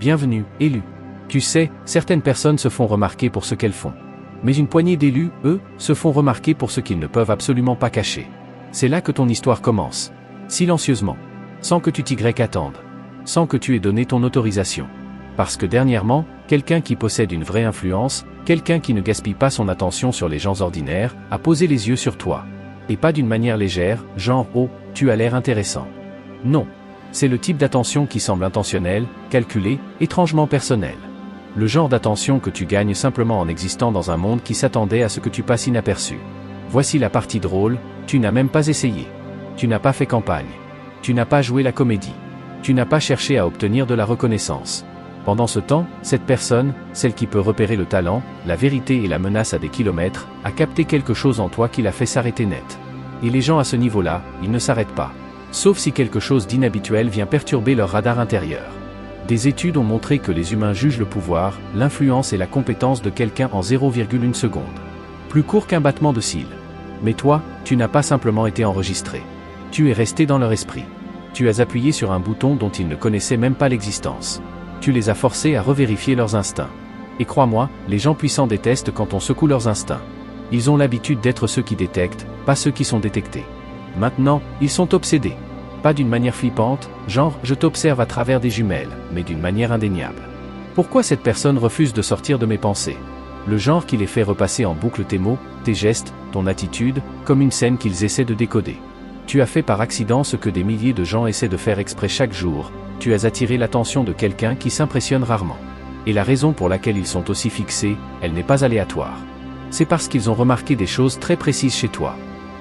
Bienvenue, élu. Tu sais, certaines personnes se font remarquer pour ce qu'elles font. Mais une poignée d'élus, eux, se font remarquer pour ce qu'ils ne peuvent absolument pas cacher. C'est là que ton histoire commence. Silencieusement. Sans que tu t'y attendes. Sans que tu aies donné ton autorisation. Parce que dernièrement, quelqu'un qui possède une vraie influence, quelqu'un qui ne gaspille pas son attention sur les gens ordinaires, a posé les yeux sur toi. Et pas d'une manière légère, genre « Oh, tu as l'air intéressant ». Non. C'est le type d'attention qui semble intentionnel, calculé, étrangement personnel. Le genre d'attention que tu gagnes simplement en existant dans un monde qui s'attendait à ce que tu passes inaperçu. Voici la partie drôle, tu n'as même pas essayé. Tu n'as pas fait campagne. Tu n'as pas joué la comédie. Tu n'as pas cherché à obtenir de la reconnaissance. Pendant ce temps, cette personne, celle qui peut repérer le talent, la vérité et la menace à des kilomètres, a capté quelque chose en toi qui l'a fait s'arrêter net. Et les gens à ce niveau-là, ils ne s'arrêtent pas. Sauf si quelque chose d'inhabituel vient perturber leur radar intérieur. Des études ont montré que les humains jugent le pouvoir, l'influence et la compétence de quelqu'un en 0,1 seconde. Plus court qu'un battement de cils. Mais toi, tu n'as pas simplement été enregistré. Tu es resté dans leur esprit. Tu as appuyé sur un bouton dont ils ne connaissaient même pas l'existence. Tu les as forcés à revérifier leurs instincts. Et crois-moi, les gens puissants détestent quand on secoue leurs instincts. Ils ont l'habitude d'être ceux qui détectent, pas ceux qui sont détectés. Maintenant, ils sont obsédés. Pas d'une manière flippante, genre « je t'observe à travers des jumelles », mais d'une manière indéniable. Pourquoi cette personne refuse de sortir de mes pensées? Le genre qui les fait repasser en boucle tes mots, tes gestes, ton attitude, comme une scène qu'ils essaient de décoder. Tu as fait par accident ce que des milliers de gens essaient de faire exprès chaque jour, tu as attiré l'attention de quelqu'un qui s'impressionne rarement. Et la raison pour laquelle ils sont aussi fixés, elle n'est pas aléatoire. C'est parce qu'ils ont remarqué des choses très précises chez toi.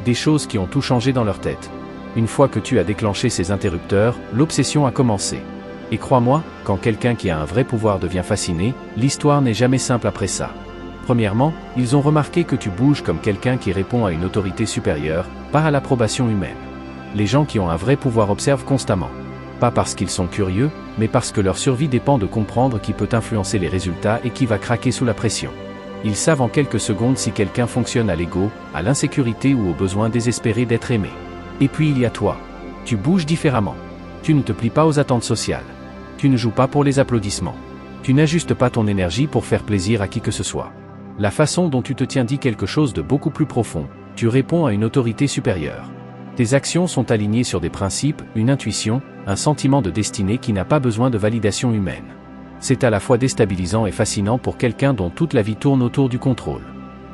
Des choses qui ont tout changé dans leur tête. Une fois que tu as déclenché ces interrupteurs, l'obsession a commencé. Et crois-moi, quand quelqu'un qui a un vrai pouvoir devient fasciné, l'histoire n'est jamais simple après ça. Premièrement, ils ont remarqué que tu bouges comme quelqu'un qui répond à une autorité supérieure, pas à l'approbation humaine. Les gens qui ont un vrai pouvoir observent constamment. Pas parce qu'ils sont curieux, mais parce que leur survie dépend de comprendre qui peut influencer les résultats et qui va craquer sous la pression. Ils savent en quelques secondes si quelqu'un fonctionne à l'ego, à l'insécurité ou au besoin désespéré d'être aimé. Et puis il y a toi. Tu bouges différemment. Tu ne te plies pas aux attentes sociales. Tu ne joues pas pour les applaudissements. Tu n'ajustes pas ton énergie pour faire plaisir à qui que ce soit. La façon dont tu te tiens dit quelque chose de beaucoup plus profond. Tu réponds à une autorité supérieure. Tes actions sont alignées sur des principes, une intuition, un sentiment de destinée qui n'a pas besoin de validation humaine. C'est à la fois déstabilisant et fascinant pour quelqu'un dont toute la vie tourne autour du contrôle.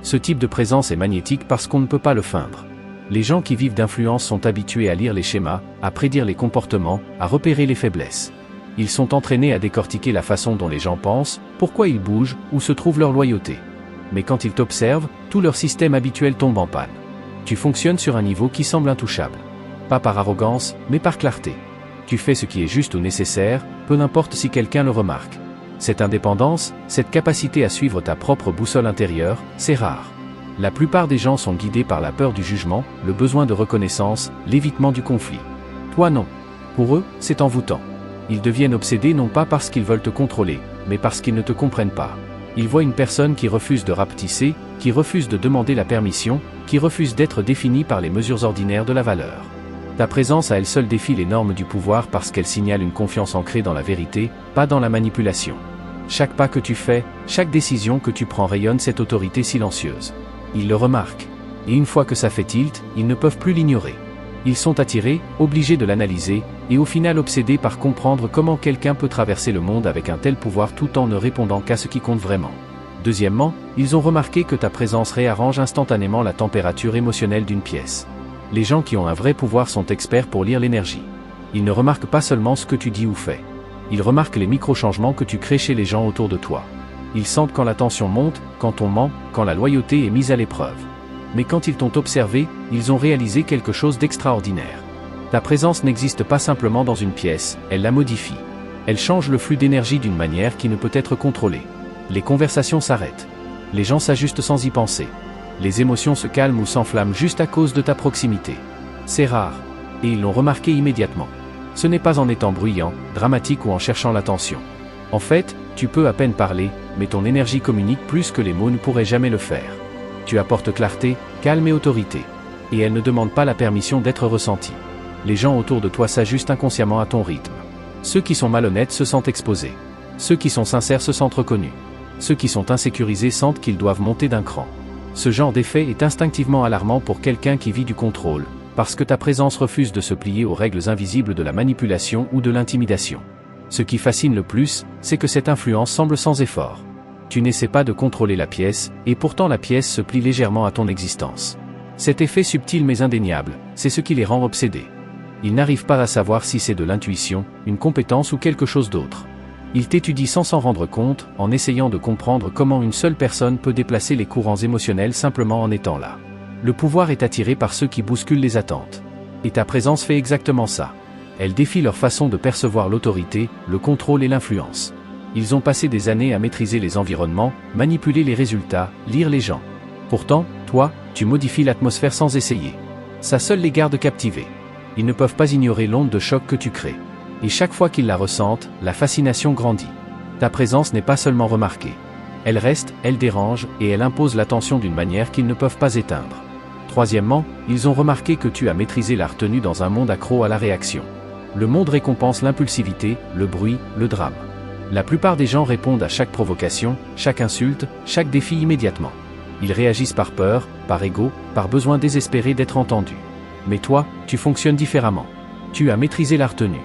Ce type de présence est magnétique parce qu'on ne peut pas le feindre. Les gens qui vivent d'influence sont habitués à lire les schémas, à prédire les comportements, à repérer les faiblesses. Ils sont entraînés à décortiquer la façon dont les gens pensent, pourquoi ils bougent, où se trouve leur loyauté. Mais quand ils t'observent, tout leur système habituel tombe en panne. Tu fonctionnes sur un niveau qui semble intouchable. Pas par arrogance, mais par clarté. Tu fais ce qui est juste ou nécessaire, peu importe si quelqu'un le remarque. Cette indépendance, cette capacité à suivre ta propre boussole intérieure, c'est rare. La plupart des gens sont guidés par la peur du jugement, le besoin de reconnaissance, l'évitement du conflit. Toi non. Pour eux, c'est envoûtant. Ils deviennent obsédés non pas parce qu'ils veulent te contrôler, mais parce qu'ils ne te comprennent pas. Ils voient une personne qui refuse de rapetisser, qui refuse de demander la permission, qui refuse d'être définie par les mesures ordinaires de la valeur. Ta présence à elle seule défie les normes du pouvoir parce qu'elle signale une confiance ancrée dans la vérité, pas dans la manipulation. Chaque pas que tu fais, chaque décision que tu prends rayonne cette autorité silencieuse. Ils le remarquent. Et une fois que ça fait tilt, ils ne peuvent plus l'ignorer. Ils sont attirés, obligés de l'analyser, et au final obsédés par comprendre comment quelqu'un peut traverser le monde avec un tel pouvoir tout en ne répondant qu'à ce qui compte vraiment. Deuxièmement, ils ont remarqué que ta présence réarrange instantanément la température émotionnelle d'une pièce. Les gens qui ont un vrai pouvoir sont experts pour lire l'énergie. Ils ne remarquent pas seulement ce que tu dis ou fais. Ils remarquent les micro-changements que tu crées chez les gens autour de toi. Ils sentent quand la tension monte, quand on ment, quand la loyauté est mise à l'épreuve. Mais quand ils t'ont observé, ils ont réalisé quelque chose d'extraordinaire. Ta présence n'existe pas simplement dans une pièce, elle la modifie. Elle change le flux d'énergie d'une manière qui ne peut être contrôlée. Les conversations s'arrêtent. Les gens s'ajustent sans y penser. Les émotions se calment ou s'enflamment juste à cause de ta proximité. C'est rare. Et ils l'ont remarqué immédiatement. Ce n'est pas en étant bruyant, dramatique ou en cherchant l'attention. En fait, tu peux à peine parler, mais ton énergie communique plus que les mots ne pourraient jamais le faire. Tu apportes clarté, calme et autorité. Et elle ne demande pas la permission d'être ressentie. Les gens autour de toi s'ajustent inconsciemment à ton rythme. Ceux qui sont malhonnêtes se sentent exposés. Ceux qui sont sincères se sentent reconnus. Ceux qui sont insécurisés sentent qu'ils doivent monter d'un cran. Ce genre d'effet est instinctivement alarmant pour quelqu'un qui vit du contrôle, parce que ta présence refuse de se plier aux règles invisibles de la manipulation ou de l'intimidation. Ce qui fascine le plus, c'est que cette influence semble sans effort. Tu n'essaies pas de contrôler la pièce, et pourtant la pièce se plie légèrement à ton existence. Cet effet subtil mais indéniable, c'est ce qui les rend obsédés. Ils n'arrivent pas à savoir si c'est de l'intuition, une compétence ou quelque chose d'autre. Ils t'étudient sans s'en rendre compte, en essayant de comprendre comment une seule personne peut déplacer les courants émotionnels simplement en étant là. Le pouvoir est attiré par ceux qui bousculent les attentes. Et ta présence fait exactement ça. Elle défie leur façon de percevoir l'autorité, le contrôle et l'influence. Ils ont passé des années à maîtriser les environnements, manipuler les résultats, lire les gens. Pourtant, toi, tu modifies l'atmosphère sans essayer. Ça seul les garde captivés. Ils ne peuvent pas ignorer l'onde de choc que tu crées. Et chaque fois qu'ils la ressentent, la fascination grandit. Ta présence n'est pas seulement remarquée. Elle reste, elle dérange, et elle impose l'attention d'une manière qu'ils ne peuvent pas éteindre. Troisièmement, ils ont remarqué que tu as maîtrisé la retenue dans un monde accro à la réaction. Le monde récompense l'impulsivité, le bruit, le drame. La plupart des gens répondent à chaque provocation, chaque insulte, chaque défi immédiatement. Ils réagissent par peur, par ego, par besoin désespéré d'être entendus. Mais toi, tu fonctionnes différemment. Tu as maîtrisé la retenue.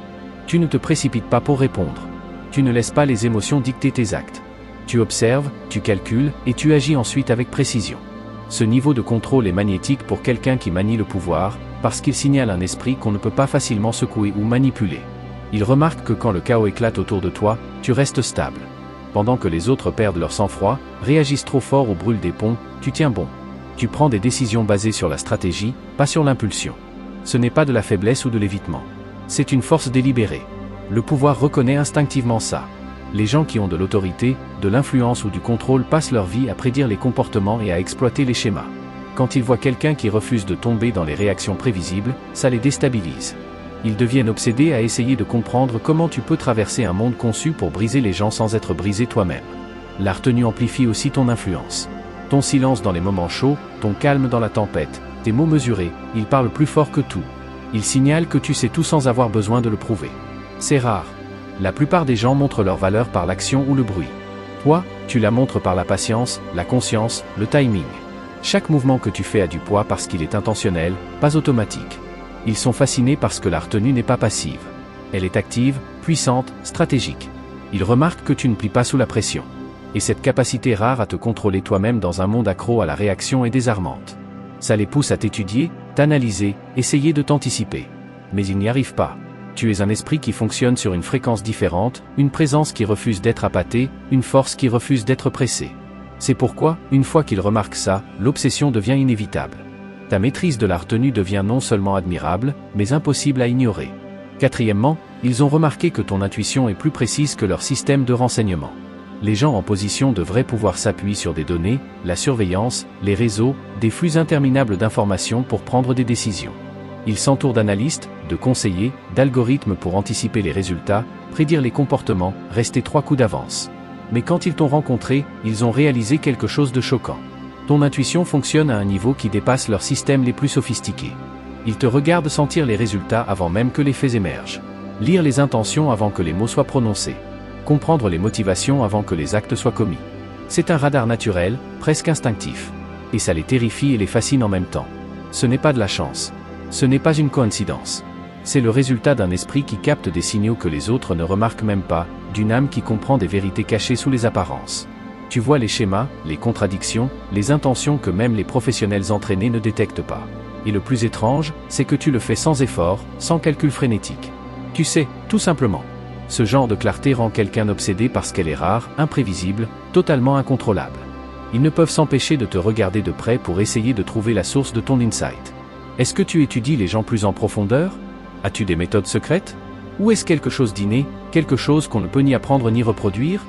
Tu ne te précipites pas pour répondre. Tu ne laisses pas les émotions dicter tes actes. Tu observes, tu calcules, et tu agis ensuite avec précision. Ce niveau de contrôle est magnétique pour quelqu'un qui manie le pouvoir, parce qu'il signale un esprit qu'on ne peut pas facilement secouer ou manipuler. Il remarque que quand le chaos éclate autour de toi, tu restes stable. Pendant que les autres perdent leur sang-froid, réagissent trop fort ou brûlent des ponts, tu tiens bon. Tu prends des décisions basées sur la stratégie, pas sur l'impulsion. Ce n'est pas de la faiblesse ou de l'évitement. C'est une force délibérée. Le pouvoir reconnaît instinctivement ça. Les gens qui ont de l'autorité, de l'influence ou du contrôle passent leur vie à prédire les comportements et à exploiter les schémas. Quand ils voient quelqu'un qui refuse de tomber dans les réactions prévisibles, ça les déstabilise. Ils deviennent obsédés à essayer de comprendre comment tu peux traverser un monde conçu pour briser les gens sans être brisé toi-même. La retenue amplifie aussi ton influence. Ton silence dans les moments chauds, ton calme dans la tempête, tes mots mesurés, ils parlent plus fort que tout. Ils signalent que tu sais tout sans avoir besoin de le prouver. C'est rare. La plupart des gens montrent leur valeur par l'action ou le bruit. Toi, tu la montres par la patience, la conscience, le timing. Chaque mouvement que tu fais a du poids parce qu'il est intentionnel, pas automatique. Ils sont fascinés parce que la retenue n'est pas passive. Elle est active, puissante, stratégique. Ils remarquent que tu ne plies pas sous la pression. Et cette capacité rare à te contrôler toi-même dans un monde accro à la réaction est désarmante. Ça les pousse à t'étudier, t'analyser, essayer de t'anticiper. Mais ils n'y arrivent pas. Tu es un esprit qui fonctionne sur une fréquence différente, une présence qui refuse d'être appâtée, une force qui refuse d'être pressée. C'est pourquoi, une fois qu'ils remarquent ça, l'obsession devient inévitable. Ta maîtrise de la retenue devient non seulement admirable, mais impossible à ignorer. Quatrièmement, ils ont remarqué que ton intuition est plus précise que leur système de renseignement. Les gens en position de vrai pouvoir s'appuient sur des données, la surveillance, les réseaux, des flux interminables d'informations pour prendre des décisions. Ils s'entourent d'analystes, de conseillers, d'algorithmes pour anticiper les résultats, prédire les comportements, rester 3 coups d'avance. Mais quand ils t'ont rencontré, ils ont réalisé quelque chose de choquant. Ton intuition fonctionne à un niveau qui dépasse leurs systèmes les plus sophistiqués. Ils te regardent sentir les résultats avant même que les faits émergent. Lire les intentions avant que les mots soient prononcés. Comprendre les motivations avant que les actes soient commis. C'est un radar naturel, presque instinctif. Et ça les terrifie et les fascine en même temps. Ce n'est pas de la chance. Ce n'est pas une coïncidence. C'est le résultat d'un esprit qui capte des signaux que les autres ne remarquent même pas, d'une âme qui comprend des vérités cachées sous les apparences. Tu vois les schémas, les contradictions, les intentions que même les professionnels entraînés ne détectent pas. Et le plus étrange, c'est que tu le fais sans effort, sans calcul frénétique. Tu sais, tout simplement. Ce genre de clarté rend quelqu'un obsédé parce qu'elle est rare, imprévisible, totalement incontrôlable. Ils ne peuvent s'empêcher de te regarder de près pour essayer de trouver la source de ton insight. Est-ce que tu étudies les gens plus en profondeur? As-tu des méthodes secrètes? Ou est-ce quelque chose d'inné, quelque chose qu'on ne peut ni apprendre ni reproduire?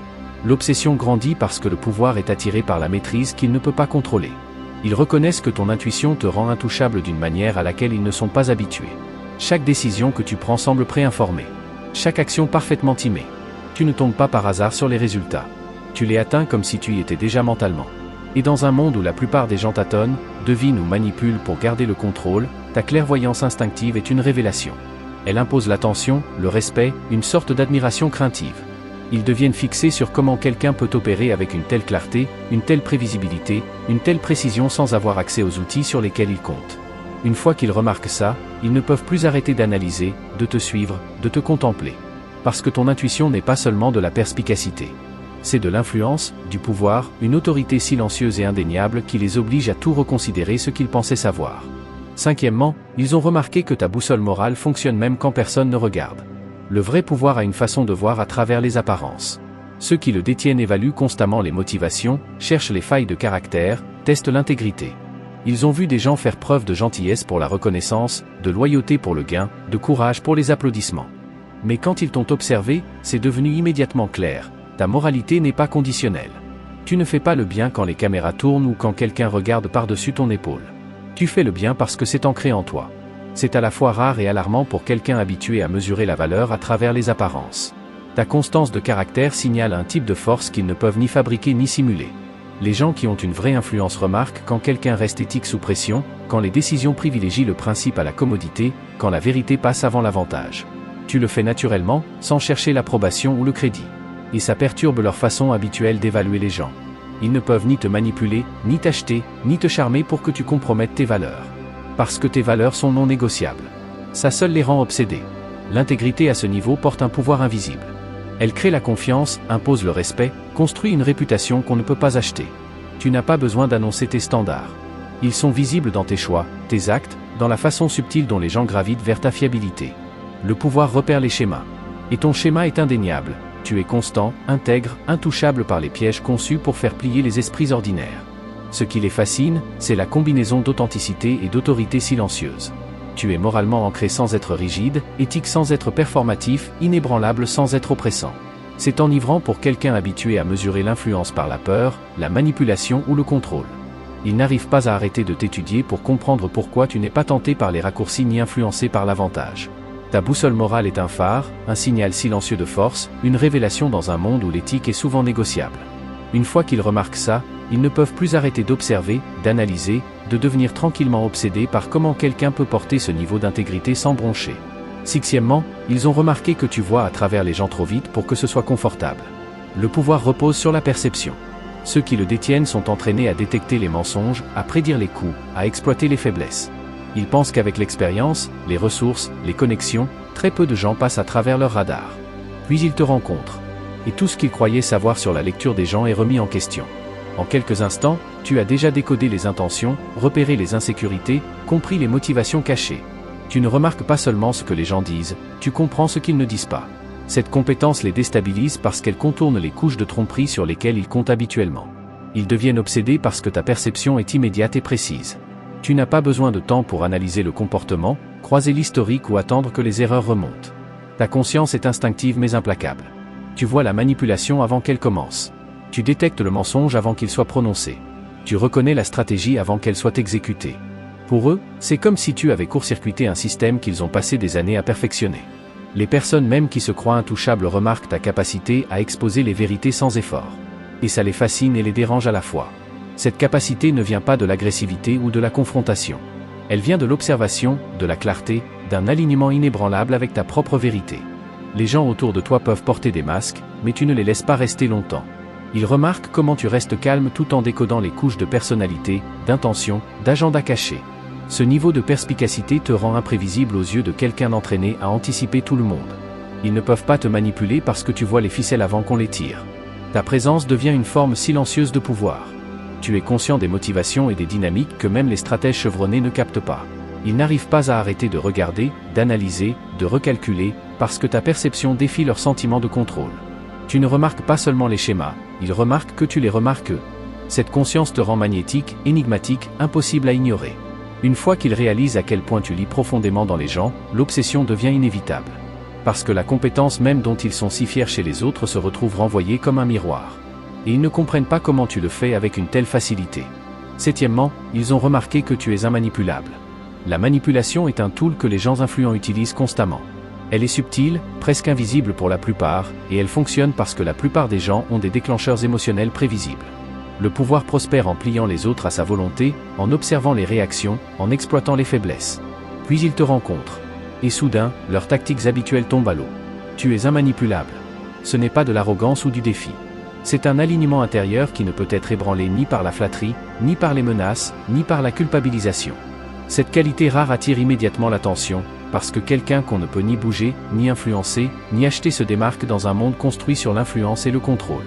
L'obsession grandit parce que le pouvoir est attiré par la maîtrise qu'il ne peut pas contrôler. Ils reconnaissent que ton intuition te rend intouchable d'une manière à laquelle ils ne sont pas habitués. Chaque décision que tu prends semble préinformée. Chaque action parfaitement timée. Tu ne tombes pas par hasard sur les résultats. Tu les atteins comme si tu y étais déjà mentalement. Et dans un monde où la plupart des gens tâtonnent, devinent ou manipulent pour garder le contrôle, ta clairvoyance instinctive est une révélation. Elle impose l'attention, le respect, une sorte d'admiration craintive. Ils deviennent fixés sur comment quelqu'un peut opérer avec une telle clarté, une telle prévisibilité, une telle précision sans avoir accès aux outils sur lesquels ils comptent. Une fois qu'ils remarquent ça, ils ne peuvent plus arrêter d'analyser, de te suivre, de te contempler. Parce que ton intuition n'est pas seulement de la perspicacité. C'est de l'influence, du pouvoir, une autorité silencieuse et indéniable qui les oblige à tout reconsidérer ce qu'ils pensaient savoir. Cinquièmement, ils ont remarqué que ta boussole morale fonctionne même quand personne ne regarde. Le vrai pouvoir a une façon de voir à travers les apparences. Ceux qui le détiennent évaluent constamment les motivations, cherchent les failles de caractère, testent l'intégrité. Ils ont vu des gens faire preuve de gentillesse pour la reconnaissance, de loyauté pour le gain, de courage pour les applaudissements. Mais quand ils t'ont observé, c'est devenu immédiatement clair, ta moralité n'est pas conditionnelle. Tu ne fais pas le bien quand les caméras tournent ou quand quelqu'un regarde par-dessus ton épaule. Tu fais le bien parce que c'est ancré en toi. C'est à la fois rare et alarmant pour quelqu'un habitué à mesurer la valeur à travers les apparences. Ta constance de caractère signale un type de force qu'ils ne peuvent ni fabriquer ni simuler. Les gens qui ont une vraie influence remarquent quand quelqu'un reste éthique sous pression, quand les décisions privilégient le principe à la commodité, quand la vérité passe avant l'avantage. Tu le fais naturellement, sans chercher l'approbation ou le crédit. Et ça perturbe leur façon habituelle d'évaluer les gens. Ils ne peuvent ni te manipuler, ni t'acheter, ni te charmer pour que tu compromettes tes valeurs. Parce que tes valeurs sont non négociables. Ça seul les rend obsédés. L'intégrité à ce niveau porte un pouvoir invisible. Elle crée la confiance, impose le respect, construit une réputation qu'on ne peut pas acheter. Tu n'as pas besoin d'annoncer tes standards. Ils sont visibles dans tes choix, tes actes, dans la façon subtile dont les gens gravitent vers ta fiabilité. Le pouvoir repère les schémas. Et ton schéma est indéniable. Tu es constant, intègre, intouchable par les pièges conçus pour faire plier les esprits ordinaires. Ce qui les fascine, c'est la combinaison d'authenticité et d'autorité silencieuse. Tu es moralement ancré sans être rigide, éthique sans être performatif, inébranlable sans être oppressant. C'est enivrant pour quelqu'un habitué à mesurer l'influence par la peur, la manipulation ou le contrôle. Il n'arrive pas à arrêter de t'étudier pour comprendre pourquoi tu n'es pas tenté par les raccourcis ni influencé par l'avantage. Ta boussole morale est un phare, un signal silencieux de force, une révélation dans un monde où l'éthique est souvent négociable. Une fois qu'ils remarquent ça, ils ne peuvent plus arrêter d'observer, d'analyser, de devenir tranquillement obsédés par comment quelqu'un peut porter ce niveau d'intégrité sans broncher. Sixièmement, ils ont remarqué que tu vois à travers les gens trop vite pour que ce soit confortable. Le pouvoir repose sur la perception. Ceux qui le détiennent sont entraînés à détecter les mensonges, à prédire les coups, à exploiter les faiblesses. Ils pensent qu'avec l'expérience, les ressources, les connexions, très peu de gens passent à travers leur radar. Puis ils te rencontrent. Et tout ce qu'ils croyaient savoir sur la lecture des gens est remis en question. En quelques instants, tu as déjà décodé les intentions, repéré les insécurités, compris les motivations cachées. Tu ne remarques pas seulement ce que les gens disent, tu comprends ce qu'ils ne disent pas. Cette compétence les déstabilise parce qu'elle contourne les couches de tromperie sur lesquelles ils comptent habituellement. Ils deviennent obsédés parce que ta perception est immédiate et précise. Tu n'as pas besoin de temps pour analyser le comportement, croiser l'historique ou attendre que les erreurs remontent. Ta conscience est instinctive mais implacable. Tu vois la manipulation avant qu'elle commence. Tu détectes le mensonge avant qu'il soit prononcé. Tu reconnais la stratégie avant qu'elle soit exécutée. Pour eux, c'est comme si tu avais court-circuité un système qu'ils ont passé des années à perfectionner. Les personnes même qui se croient intouchables remarquent ta capacité à exposer les vérités sans effort. Et ça les fascine et les dérange à la fois. Cette capacité ne vient pas de l'agressivité ou de la confrontation. Elle vient de l'observation, de la clarté, d'un alignement inébranlable avec ta propre vérité. Les gens autour de toi peuvent porter des masques, mais tu ne les laisses pas rester longtemps. Ils remarquent comment tu restes calme tout en décodant les couches de personnalité, d'intention, d'agenda caché. Ce niveau de perspicacité te rend imprévisible aux yeux de quelqu'un entraîné à anticiper tout le monde. Ils ne peuvent pas te manipuler parce que tu vois les ficelles avant qu'on les tire. Ta présence devient une forme silencieuse de pouvoir. Tu es conscient des motivations et des dynamiques que même les stratèges chevronnés ne captent pas. Ils n'arrivent pas à arrêter de regarder, d'analyser, de recalculer, parce que ta perception défie leur sentiment de contrôle. Tu ne remarques pas seulement les schémas, ils remarquent que tu les remarques eux. Cette conscience te rend magnétique, énigmatique, impossible à ignorer. Une fois qu'ils réalisent à quel point tu lis profondément dans les gens, l'obsession devient inévitable. Parce que la compétence même dont ils sont si fiers chez les autres se retrouve renvoyée comme un miroir. Et ils ne comprennent pas comment tu le fais avec une telle facilité. Septièmement, ils ont remarqué que tu es immanipulable. La manipulation est un tool que les gens influents utilisent constamment. Elle est subtile, presque invisible pour la plupart, et elle fonctionne parce que la plupart des gens ont des déclencheurs émotionnels prévisibles. Le pouvoir prospère en pliant les autres à sa volonté, en observant les réactions, en exploitant les faiblesses. Puis ils te rencontrent. Et soudain, leurs tactiques habituelles tombent à l'eau. Tu es immanipulable. Ce n'est pas de l'arrogance ou du défi. C'est un alignement intérieur qui ne peut être ébranlé ni par la flatterie, ni par les menaces, ni par la culpabilisation. Cette qualité rare attire immédiatement l'attention, parce que quelqu'un qu'on ne peut ni bouger, ni influencer, ni acheter se démarque dans un monde construit sur l'influence et le contrôle.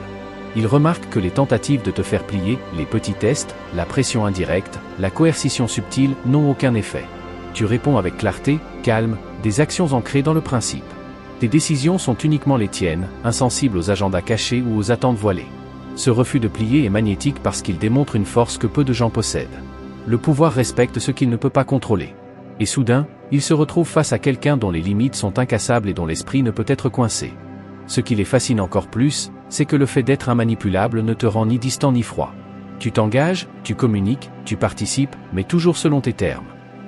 Il remarque que les tentatives de te faire plier, les petits tests, la pression indirecte, la coercition subtile n'ont aucun effet. Tu réponds avec clarté, calme, des actions ancrées dans le principe. Tes décisions sont uniquement les tiennes, insensibles aux agendas cachés ou aux attentes voilées. Ce refus de plier est magnétique parce qu'il démontre une force que peu de gens possèdent. Le pouvoir respecte ce qu'il ne peut pas contrôler. Et soudain, il se retrouve face à quelqu'un dont les limites sont incassables et dont l'esprit ne peut être coincé. Ce qui les fascine encore plus, c'est que le fait d'être immanipulable ne te rend ni distant ni froid. Tu t'engages, tu communiques, tu participes, mais toujours selon tes termes.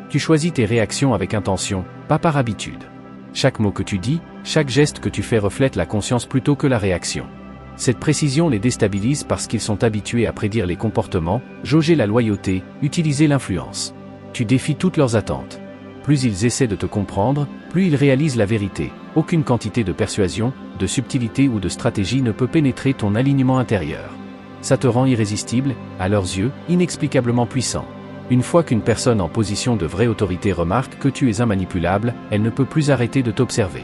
Tu choisis tes réactions avec intention, pas par habitude. Chaque mot que tu dis, chaque geste que tu fais reflète la conscience plutôt que la réaction. Cette précision les déstabilise parce qu'ils sont habitués à prédire les comportements, jauger la loyauté, utiliser l'influence. Tu défies toutes leurs attentes. Plus ils essaient de te comprendre, plus ils réalisent la vérité. Aucune quantité de persuasion, de subtilité ou de stratégie ne peut pénétrer ton alignement intérieur. Ça te rend irrésistible, à leurs yeux, inexplicablement puissant. Une fois qu'une personne en position de vraie autorité remarque que tu es immanipulable, elle ne peut plus arrêter de t'observer.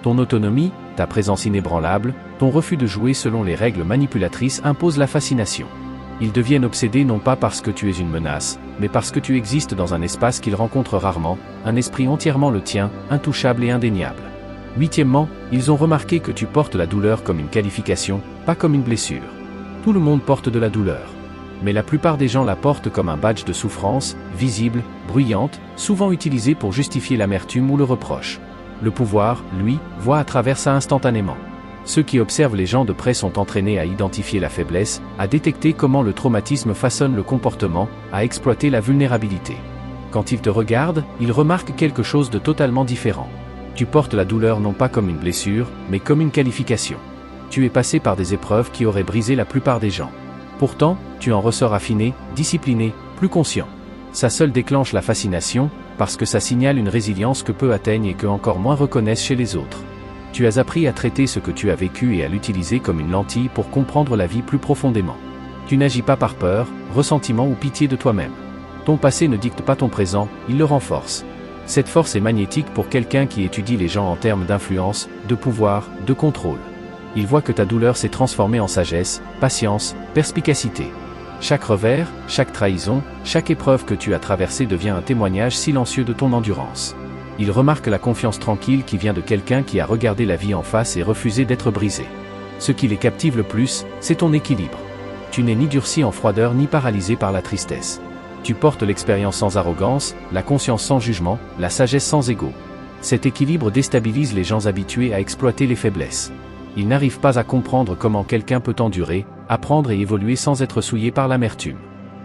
Ton autonomie, ta présence inébranlable, ton refus de jouer selon les règles manipulatrices imposent la fascination. Ils deviennent obsédés non pas parce que tu es une menace, mais parce que tu existes dans un espace qu'ils rencontrent rarement, un esprit entièrement le tien, intouchable et indéniable. Huitièmement, ils ont remarqué que tu portes la douleur comme une qualification, pas comme une blessure. Tout le monde porte de la douleur. Mais la plupart des gens la portent comme un badge de souffrance, visible, bruyante, souvent utilisée pour justifier l'amertume ou le reproche. Le pouvoir, lui, voit à travers ça instantanément. Ceux qui observent les gens de près sont entraînés à identifier la faiblesse, à détecter comment le traumatisme façonne le comportement, à exploiter la vulnérabilité. Quand ils te regardent, ils remarquent quelque chose de totalement différent. Tu portes la douleur non pas comme une blessure, mais comme une qualification. Tu es passé par des épreuves qui auraient brisé la plupart des gens. Pourtant, tu en ressors affiné, discipliné, plus conscient. Ça seul déclenche la fascination, parce que ça signale une résilience que peu atteignent et que encore moins reconnaissent chez les autres. Tu as appris à traiter ce que tu as vécu et à l'utiliser comme une lentille pour comprendre la vie plus profondément. Tu n'agis pas par peur, ressentiment ou pitié de toi-même. Ton passé ne dicte pas ton présent, il le renforce. Cette force est magnétique pour quelqu'un qui étudie les gens en termes d'influence, de pouvoir, de contrôle. Il voit que ta douleur s'est transformée en sagesse, patience, perspicacité. Chaque revers, chaque trahison, chaque épreuve que tu as traversée devient un témoignage silencieux de ton endurance. Il remarque la confiance tranquille qui vient de quelqu'un qui a regardé la vie en face et refusé d'être brisé. Ce qui les captive le plus, c'est ton équilibre. Tu n'es ni durci en froideur ni paralysé par la tristesse. Tu portes l'expérience sans arrogance, la conscience sans jugement, la sagesse sans ego. Cet équilibre déstabilise les gens habitués à exploiter les faiblesses. Ils n'arrivent pas à comprendre comment quelqu'un peut endurer, apprendre et évoluer sans être souillé par l'amertume.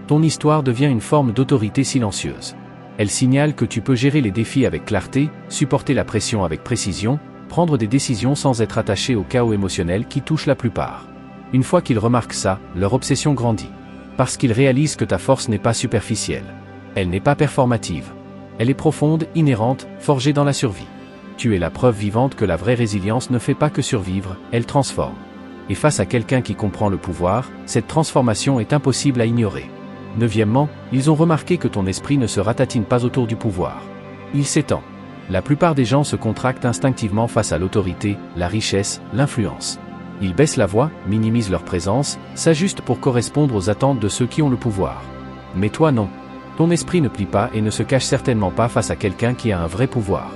Ton histoire devient une forme d'autorité silencieuse. Elle signale que tu peux gérer les défis avec clarté, supporter la pression avec précision, prendre des décisions sans être attaché au chaos émotionnel qui touche la plupart. Une fois qu'ils remarquent ça, leur obsession grandit. Parce qu'ils réalisent que ta force n'est pas superficielle. Elle n'est pas performative. Elle est profonde, inhérente, forgée dans la survie. Tu es la preuve vivante que la vraie résilience ne fait pas que survivre, elle transforme. Et face à quelqu'un qui comprend le pouvoir, cette transformation est impossible à ignorer. Neuvièmement, ils ont remarqué que ton esprit ne se ratatine pas autour du pouvoir. Il s'étend. La plupart des gens se contractent instinctivement face à l'autorité, la richesse, l'influence. Ils baissent la voix, minimisent leur présence, s'ajustent pour correspondre aux attentes de ceux qui ont le pouvoir. Mais toi non. Ton esprit ne plie pas et ne se cache certainement pas face à quelqu'un qui a un vrai pouvoir.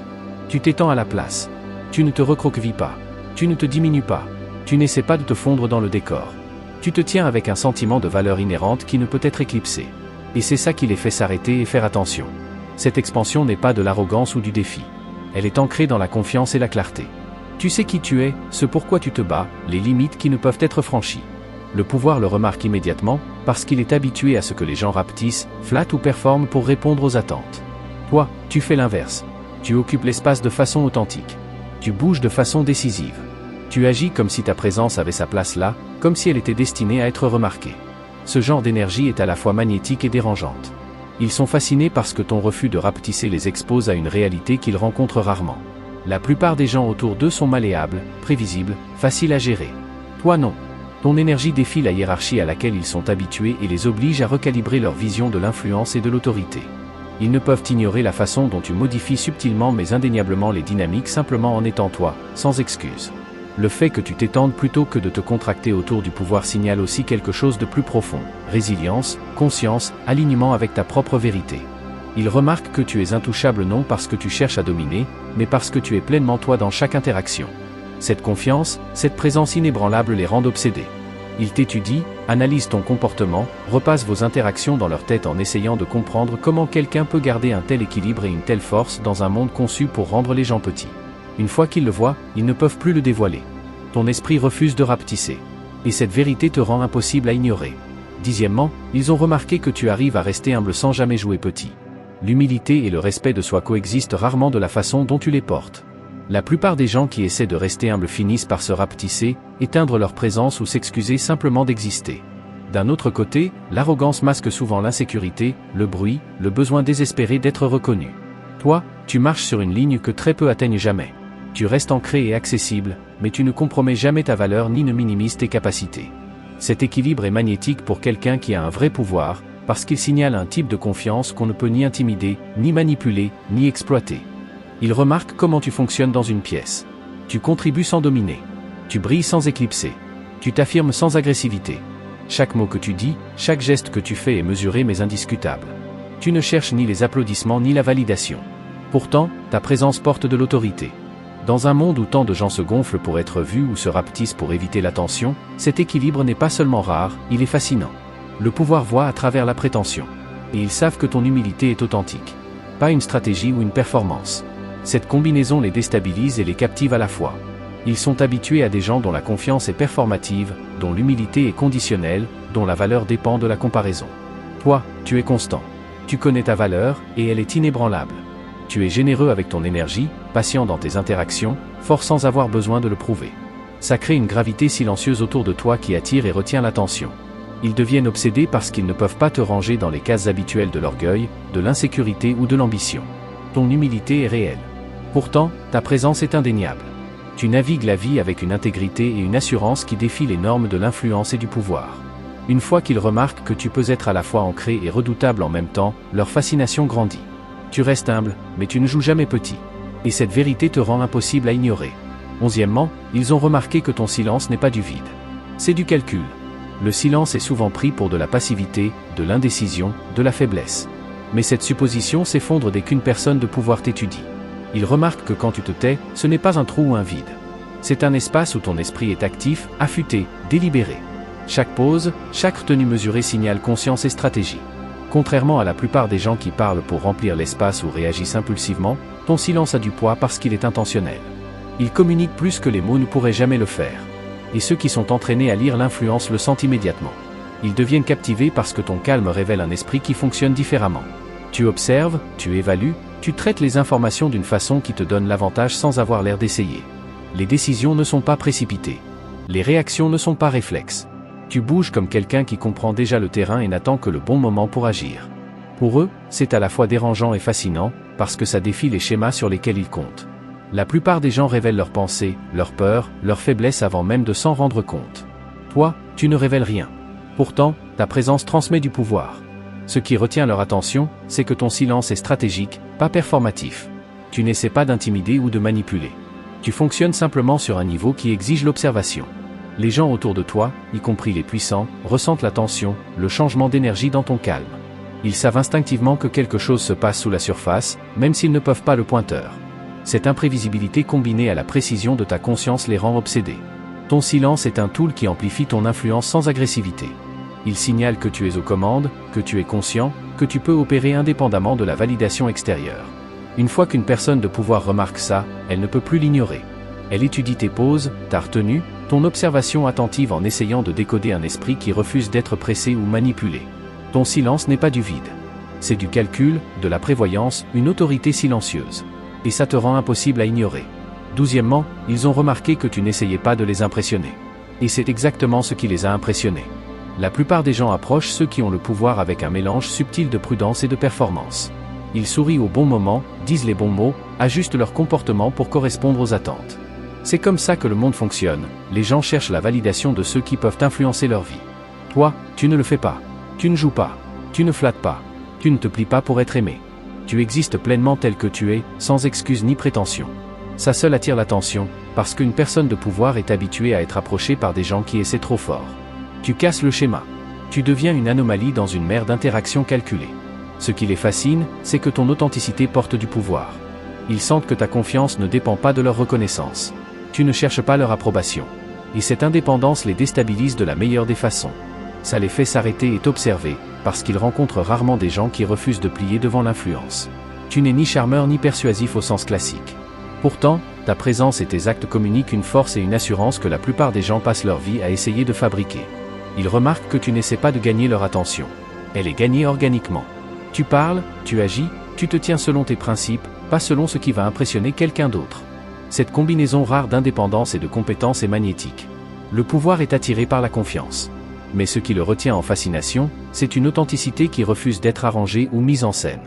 Tu t'étends à la place. Tu ne te recroquevilles pas. Tu ne te diminues pas. Tu n'essaies pas de te fondre dans le décor. Tu te tiens avec un sentiment de valeur inhérente qui ne peut être éclipsé. Et c'est ça qui les fait s'arrêter et faire attention. Cette expansion n'est pas de l'arrogance ou du défi. Elle est ancrée dans la confiance et la clarté. Tu sais qui tu es, ce pourquoi tu te bats, les limites qui ne peuvent être franchies. Le pouvoir le remarque immédiatement, parce qu'il est habitué à ce que les gens rapetissent, flattent ou performent pour répondre aux attentes. Toi, tu fais l'inverse. Tu occupes l'espace de façon authentique. Tu bouges de façon décisive. Tu agis comme si ta présence avait sa place là, comme si elle était destinée à être remarquée. Ce genre d'énergie est à la fois magnétique et dérangeante. Ils sont fascinés parce que ton refus de rapetisser les expose à une réalité qu'ils rencontrent rarement. La plupart des gens autour d'eux sont malléables, prévisibles, faciles à gérer. Toi non. Ton énergie défie la hiérarchie à laquelle ils sont habitués et les oblige à recalibrer leur vision de l'influence et de l'autorité. Ils ne peuvent ignorer la façon dont tu modifies subtilement mais indéniablement les dynamiques simplement en étant toi, sans excuse. Le fait que tu t'étendes plutôt que de te contracter autour du pouvoir signale aussi quelque chose de plus profond: résilience, conscience, alignement avec ta propre vérité. Ils remarquent que tu es intouchable non parce que tu cherches à dominer, mais parce que tu es pleinement toi dans chaque interaction. Cette confiance, cette présence inébranlable les rend obsédés. Ils t'étudient, analysent ton comportement, repassent vos interactions dans leur tête en essayant de comprendre comment quelqu'un peut garder un tel équilibre et une telle force dans un monde conçu pour rendre les gens petits. Une fois qu'ils le voient, ils ne peuvent plus le dévoiler. Ton esprit refuse de rapetisser. Et cette vérité te rend impossible à ignorer. Dixièmement, ils ont remarqué que tu arrives à rester humble sans jamais jouer petit. L'humilité et le respect de soi coexistent rarement de la façon dont tu les portes. La plupart des gens qui essaient de rester humbles finissent par se rapetisser, éteindre leur présence ou s'excuser simplement d'exister. D'un autre côté, l'arrogance masque souvent l'insécurité, le bruit, le besoin désespéré d'être reconnu. Toi, tu marches sur une ligne que très peu atteignent jamais. Tu restes ancré et accessible, mais tu ne compromets jamais ta valeur ni ne minimises tes capacités. Cet équilibre est magnétique pour quelqu'un qui a un vrai pouvoir, parce qu'il signale un type de confiance qu'on ne peut ni intimider, ni manipuler, ni exploiter. Il remarque comment tu fonctionnes dans une pièce. Tu contribues sans dominer. Tu brilles sans éclipser. Tu t'affirmes sans agressivité. Chaque mot que tu dis, chaque geste que tu fais est mesuré mais indiscutable. Tu ne cherches ni les applaudissements ni la validation. Pourtant, ta présence porte de l'autorité. Dans un monde où tant de gens se gonflent pour être vus ou se rapetissent pour éviter l'attention, cet équilibre n'est pas seulement rare, il est fascinant. Le pouvoir voit à travers la prétention. Et ils savent que ton humilité est authentique. Pas une stratégie ou une performance. Cette combinaison les déstabilise et les captive à la fois. Ils sont habitués à des gens dont la confiance est performative, dont l'humilité est conditionnelle, dont la valeur dépend de la comparaison. Toi, tu es constant. Tu connais ta valeur, et elle est inébranlable. Tu es généreux avec ton énergie, patient dans tes interactions, fort sans avoir besoin de le prouver. Ça crée une gravité silencieuse autour de toi qui attire et retient l'attention. Ils deviennent obsédés parce qu'ils ne peuvent pas te ranger dans les cases habituelles de l'orgueil, de l'insécurité ou de l'ambition. Ton humilité est réelle. Pourtant, ta présence est indéniable. Tu navigues la vie avec une intégrité et une assurance qui défient les normes de l'influence et du pouvoir. Une fois qu'ils remarquent que tu peux être à la fois ancré et redoutable en même temps, leur fascination grandit. Tu restes humble, mais tu ne joues jamais petit. Et cette vérité te rend impossible à ignorer. Onzièmement, ils ont remarqué que ton silence n'est pas du vide. C'est du calcul. Le silence est souvent pris pour de la passivité, de l'indécision, de la faiblesse. Mais cette supposition s'effondre dès qu'une personne de pouvoir t'étudie. Ils remarquent que quand tu te tais, ce n'est pas un trou ou un vide. C'est un espace où ton esprit est actif, affûté, délibéré. Chaque pause, chaque retenue mesurée signale conscience et stratégie. Contrairement à la plupart des gens qui parlent pour remplir l'espace ou réagissent impulsivement, ton silence a du poids parce qu'il est intentionnel. Il communique plus que les mots ne pourraient jamais le faire. Et ceux qui sont entraînés à lire l'influence le sentent immédiatement. Ils deviennent captivés parce que ton calme révèle un esprit qui fonctionne différemment. Tu observes, tu évalues, tu traites les informations d'une façon qui te donne l'avantage sans avoir l'air d'essayer. Les décisions ne sont pas précipitées. Les réactions ne sont pas réflexes. Tu bouges comme quelqu'un qui comprend déjà le terrain et n'attend que le bon moment pour agir. Pour eux, c'est à la fois dérangeant et fascinant, parce que ça défie les schémas sur lesquels ils comptent. La plupart des gens révèlent leurs pensées, leurs peurs, leurs faiblesses avant même de s'en rendre compte. Toi, tu ne révèles rien. Pourtant, ta présence transmet du pouvoir. Ce qui retient leur attention, c'est que ton silence est stratégique, pas performatif. Tu n'essaies pas d'intimider ou de manipuler. Tu fonctionnes simplement sur un niveau qui exige l'observation. Les gens autour de toi, y compris les puissants, ressentent la tension, le changement d'énergie dans ton calme. Ils savent instinctivement que quelque chose se passe sous la surface, même s'ils ne peuvent pas le pointeur. Cette imprévisibilité combinée à la précision de ta conscience les rend obsédés. Ton silence est un tool qui amplifie ton influence sans agressivité. Il signale que tu es aux commandes, que tu es conscient, que tu peux opérer indépendamment de la validation extérieure. Une fois qu'une personne de pouvoir remarque ça, elle ne peut plus l'ignorer. Elle étudie tes pauses, ta retenue, ton observation attentive en essayant de décoder un esprit qui refuse d'être pressé ou manipulé. Ton silence n'est pas du vide. C'est du calcul, de la prévoyance, une autorité silencieuse. Et ça te rend impossible à ignorer. Douzièmement, ils ont remarqué que tu n'essayais pas de les impressionner. Et c'est exactement ce qui les a impressionnés. La plupart des gens approchent ceux qui ont le pouvoir avec un mélange subtil de prudence et de performance. Ils sourient au bon moment, disent les bons mots, ajustent leur comportement pour correspondre aux attentes. C'est comme ça que le monde fonctionne, les gens cherchent la validation de ceux qui peuvent influencer leur vie. Toi, tu ne le fais pas. Tu ne joues pas. Tu ne flattes pas. Tu ne te plies pas pour être aimé. Tu existes pleinement tel que tu es, sans excuse ni prétention. Ça seul attire l'attention, parce qu'une personne de pouvoir est habituée à être approchée par des gens qui essaient trop fort. Tu casses le schéma. Tu deviens une anomalie dans une mer d'interactions calculées. Ce qui les fascine, c'est que ton authenticité porte du pouvoir. Ils sentent que ta confiance ne dépend pas de leur reconnaissance. Tu ne cherches pas leur approbation. Et cette indépendance les déstabilise de la meilleure des façons. Ça les fait s'arrêter et t'observer, parce qu'ils rencontrent rarement des gens qui refusent de plier devant l'influence. Tu n'es ni charmeur ni persuasif au sens classique. Pourtant, ta présence et tes actes communiquent une force et une assurance que la plupart des gens passent leur vie à essayer de fabriquer. Ils remarquent que tu n'essaies pas de gagner leur attention. Elle est gagnée organiquement. Tu parles, tu agis, tu te tiens selon tes principes, pas selon ce qui va impressionner quelqu'un d'autre. Cette combinaison rare d'indépendance et de compétence est magnétique. Le pouvoir est attiré par la confiance. Mais ce qui le retient en fascination, c'est une authenticité qui refuse d'être arrangée ou mise en scène.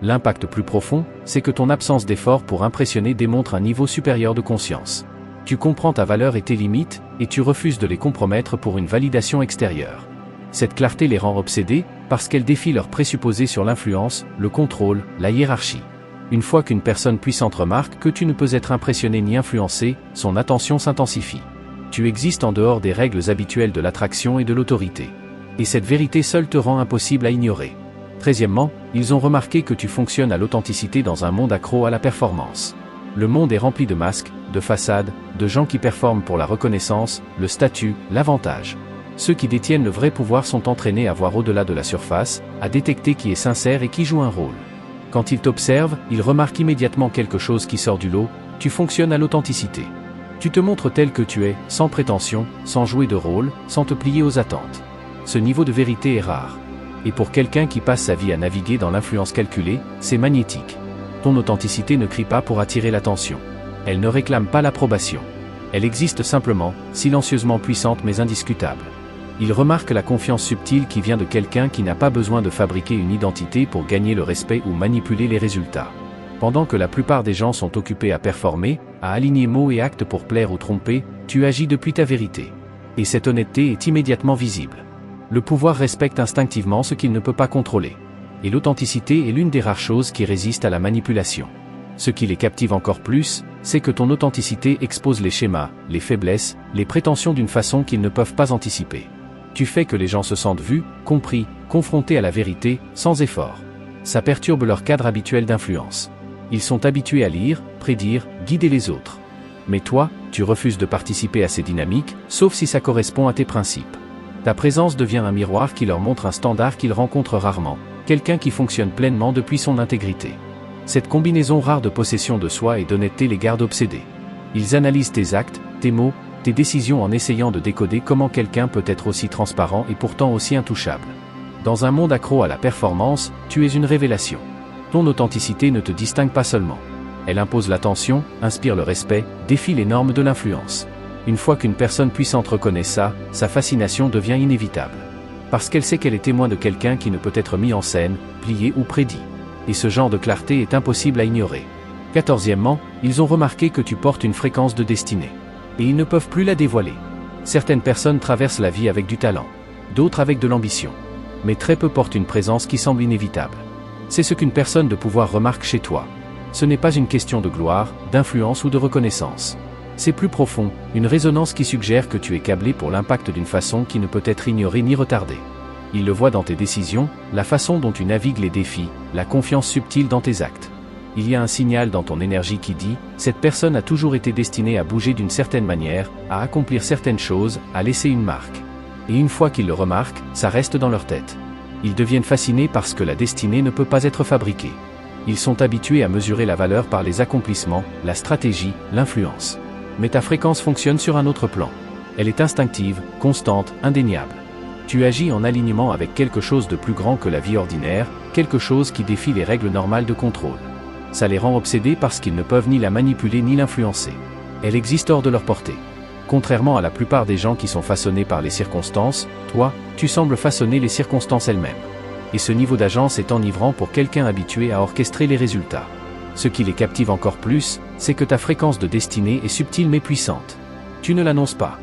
L'impact plus profond, c'est que ton absence d'effort pour impressionner démontre un niveau supérieur de conscience. Tu comprends ta valeur et tes limites, et tu refuses de les compromettre pour une validation extérieure. Cette clarté les rend obsédés, parce qu'elle défie leurs présupposés sur l'influence, le contrôle, la hiérarchie. Une fois qu'une personne puissante remarque que tu ne peux être impressionné ni influencé, son attention s'intensifie. Tu existes en dehors des règles habituelles de l'attraction et de l'autorité. Et cette vérité seule te rend impossible à ignorer. 13e, ils ont remarqué que tu fonctionnes à l'authenticité dans un monde accro à la performance. Le monde est rempli de masques, de façades, de gens qui performent pour la reconnaissance, le statut, l'avantage. Ceux qui détiennent le vrai pouvoir sont entraînés à voir au-delà de la surface, à détecter qui est sincère et qui joue un rôle. Quand ils t'observent, ils remarquent immédiatement quelque chose qui sort du lot, tu fonctionnes à l'authenticité. Tu te montres tel que tu es, sans prétention, sans jouer de rôle, sans te plier aux attentes. Ce niveau de vérité est rare. Et pour quelqu'un qui passe sa vie à naviguer dans l'influence calculée, c'est magnétique. Ton authenticité ne crie pas pour attirer l'attention. Elle ne réclame pas l'approbation. Elle existe simplement, silencieusement puissante mais indiscutable. Il remarque la confiance subtile qui vient de quelqu'un qui n'a pas besoin de fabriquer une identité pour gagner le respect ou manipuler les résultats. Pendant que la plupart des gens sont occupés à performer, à aligner mots et actes pour plaire ou tromper, tu agis depuis ta vérité. Et cette honnêteté est immédiatement visible. Le pouvoir respecte instinctivement ce qu'il ne peut pas contrôler. Et l'authenticité est l'une des rares choses qui résistent à la manipulation. Ce qui les captive encore plus, c'est que ton authenticité expose les schémas, les faiblesses, les prétentions d'une façon qu'ils ne peuvent pas anticiper. Tu fais que les gens se sentent vus, compris, confrontés à la vérité, sans effort. Ça perturbe leur cadre habituel d'influence. Ils sont habitués à lire, prédire, guider les autres. Mais toi, tu refuses de participer à ces dynamiques, sauf si ça correspond à tes principes. Ta présence devient un miroir qui leur montre un standard qu'ils rencontrent rarement, quelqu'un qui fonctionne pleinement depuis son intégrité. Cette combinaison rare de possession de soi et d'honnêteté les garde obsédés. Ils analysent tes actes, tes mots, tes décisions en essayant de décoder comment quelqu'un peut être aussi transparent et pourtant aussi intouchable. Dans un monde accro à la performance, tu es une révélation. Ton authenticité ne te distingue pas seulement. Elle impose l'attention, inspire le respect, défie les normes de l'influence. Une fois qu'une personne puissante reconnaît ça, sa fascination devient inévitable. Parce qu'elle sait qu'elle est témoin de quelqu'un qui ne peut être mis en scène, plié ou prédit. Et ce genre de clarté est impossible à ignorer. 14e, ils ont remarqué que tu portes une fréquence de destinée. Et ils ne peuvent plus la dévoiler. Certaines personnes traversent la vie avec du talent, d'autres avec de l'ambition. Mais très peu portent une présence qui semble inévitable. C'est ce qu'une personne de pouvoir remarque chez toi. Ce n'est pas une question de gloire, d'influence ou de reconnaissance. C'est plus profond, une résonance qui suggère que tu es câblé pour l'impact d'une façon qui ne peut être ignorée ni retardée. Il le voit dans tes décisions, la façon dont tu navigues les défis, la confiance subtile dans tes actes. Il y a un signal dans ton énergie qui dit, cette personne a toujours été destinée à bouger d'une certaine manière, à accomplir certaines choses, à laisser une marque. Et une fois qu'ils le remarquent, ça reste dans leur tête. Ils deviennent fascinés parce que la destinée ne peut pas être fabriquée. Ils sont habitués à mesurer la valeur par les accomplissements, la stratégie, l'influence. Mais ta fréquence fonctionne sur un autre plan. Elle est instinctive, constante, indéniable. Tu agis en alignement avec quelque chose de plus grand que la vie ordinaire, quelque chose qui défie les règles normales de contrôle. Ça les rend obsédés parce qu'ils ne peuvent ni la manipuler ni l'influencer. Elle existe hors de leur portée. Contrairement à la plupart des gens qui sont façonnés par les circonstances, toi, tu sembles façonner les circonstances elles-mêmes. et ce niveau d'agence est enivrant pour quelqu'un habitué à orchestrer les résultats. Ce qui les captive encore plus, c'est que ta fréquence de destinée est subtile mais puissante. Tu ne l'annonces pas.